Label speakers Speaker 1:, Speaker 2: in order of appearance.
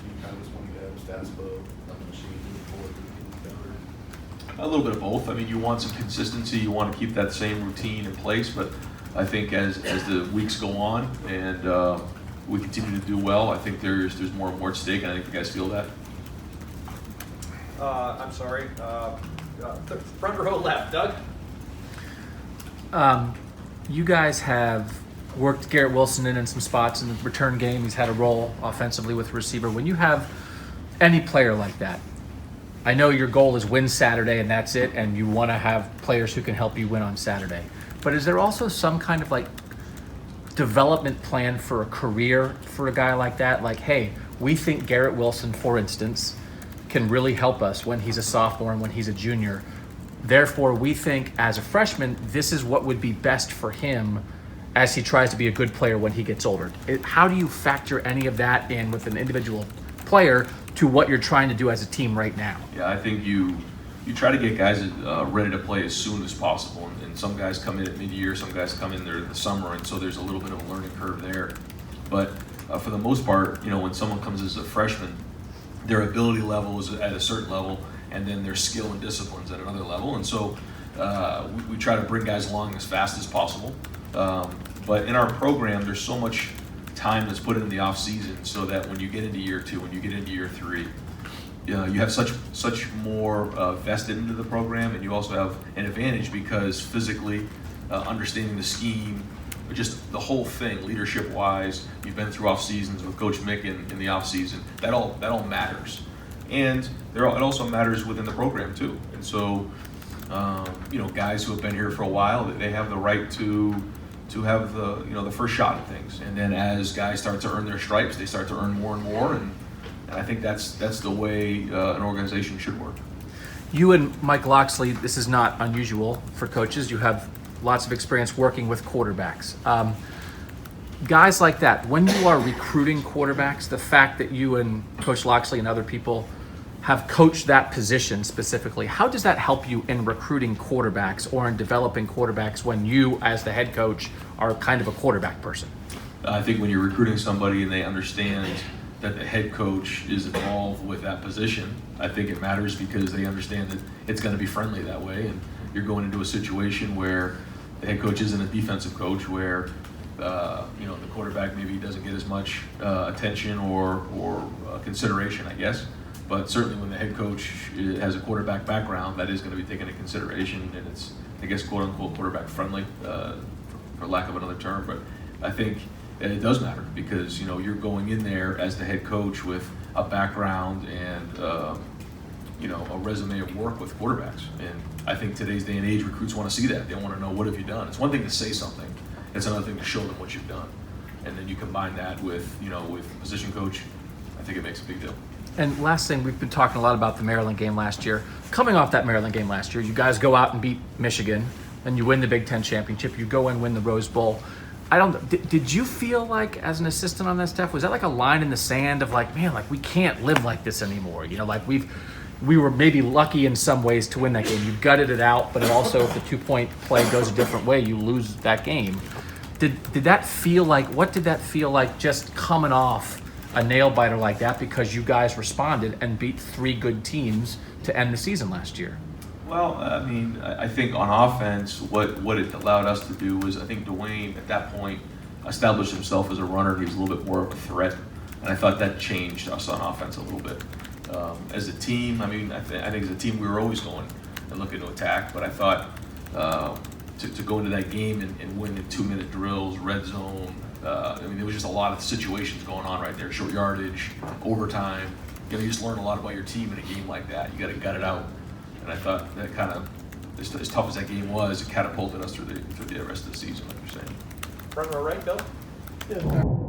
Speaker 1: do you kind of just want to get a status quo, like a machine moving forward,
Speaker 2: A little bit of both. I mean, you want some consistency. You want to keep that same routine in place. But I think as the weeks go on and we continue to do well, I think there's more and more at stake, and I think you guys feel that.
Speaker 3: I'm sorry. Front row left, Doug.
Speaker 4: You guys have worked Garrett Wilson in some spots in the return game. He's had a role offensively with receiver. When you have any player like that, I know your goal is win Saturday and that's it, and you want to have players who can help you win on Saturday. But is there also some kind of like development plan for a career for a guy like that? Like, hey, we think Garrett Wilson, for instance, can really help us when he's a sophomore and when he's a junior. Therefore, we think as a freshman, this is what would be best for him as he tries to be a good player when he gets older. How do you factor any of that in with an individual player to what you're trying to do as a team right now?
Speaker 2: Yeah, I think you try to get guys ready to play as soon as possible. And some guys come in at mid-year, some guys come in there in the summer, and so there's a little bit of a learning curve there. But for the most part, when someone comes as a freshman, their ability level is at a certain level, and then their skill and discipline's at another level. And so we try to bring guys along as fast as possible. But in our program, there's so much time that's put in the off season, so that when you get into year 2, when you get into year 3, you have such more vested into the program, and you also have an advantage because physically understanding the scheme, just the whole thing, leadership-wise, you've been through off seasons with Coach Mick in the off season. That all matters, and it also matters within the program too. And so, guys who have been here for a while, they have the right to have the first shot at things. And then as guys start to earn their stripes, they start to earn more and more. And I think that's the way an organization should work.
Speaker 4: You and Mike Loxley, this is not unusual for coaches. You have lots of experience working with quarterbacks. Guys like that, when you are recruiting quarterbacks, the fact that you and Coach Loxley and other people have coached that position specifically, how does that help you in recruiting quarterbacks or in developing quarterbacks when you, as the head coach, are kind of a quarterback person?
Speaker 2: I think when you're recruiting somebody and they understand that the head coach is involved with that position, I think it matters because they understand that it's going to be friendly that way, and you're going into a situation where the head coach isn't a defensive coach, where the quarterback maybe doesn't get as much attention or consideration, I guess. But certainly when the head coach has a quarterback background, that is going to be taken into consideration, and it's, I guess, quote-unquote quarterback friendly, for lack of another term. But I think it does matter because, you're going in there as the head coach with a background and, a resume of work with quarterbacks. And I think today's day and age, recruits want to see that. They want to know, what have you done? It's one thing to say something. It's another thing to show them what you've done. And then you combine that with position coach, I think it makes a big deal.
Speaker 4: And last thing, we've been talking a lot about the Maryland game last year. Coming off that Maryland game last year, you guys go out and beat Michigan, and you win the Big Ten championship. You go and win the Rose Bowl. Did you feel like, as an assistant on that staff, was that like a line in the sand of like, man, like we can't live like this anymore? Like we were maybe lucky in some ways to win that game. You gutted it out, but it also, if the 2-point play goes a different way, you lose that game. Did that feel like, what did that feel like just coming off a nail biter like that, because you guys responded and beat 3 good teams to end the season last year?
Speaker 2: Well, I mean, I think on offense, what it allowed us to do was, I think Dwayne at that point established himself as a runner. He was a little bit more of a threat, and I thought that changed us on offense a little bit. As a team, I mean, I think as a team we were always going and looking to attack, but I thought to go into that game and win in 2-minute drills, red zone. There was just a lot of situations going on right there, short yardage, overtime. You just learn a lot about your team in a game like that. You got to gut it out. And I thought that kind of, as tough as that game was, it catapulted us through the rest of the season, like you're saying.
Speaker 3: Front row right, Bill.
Speaker 1: Yeah.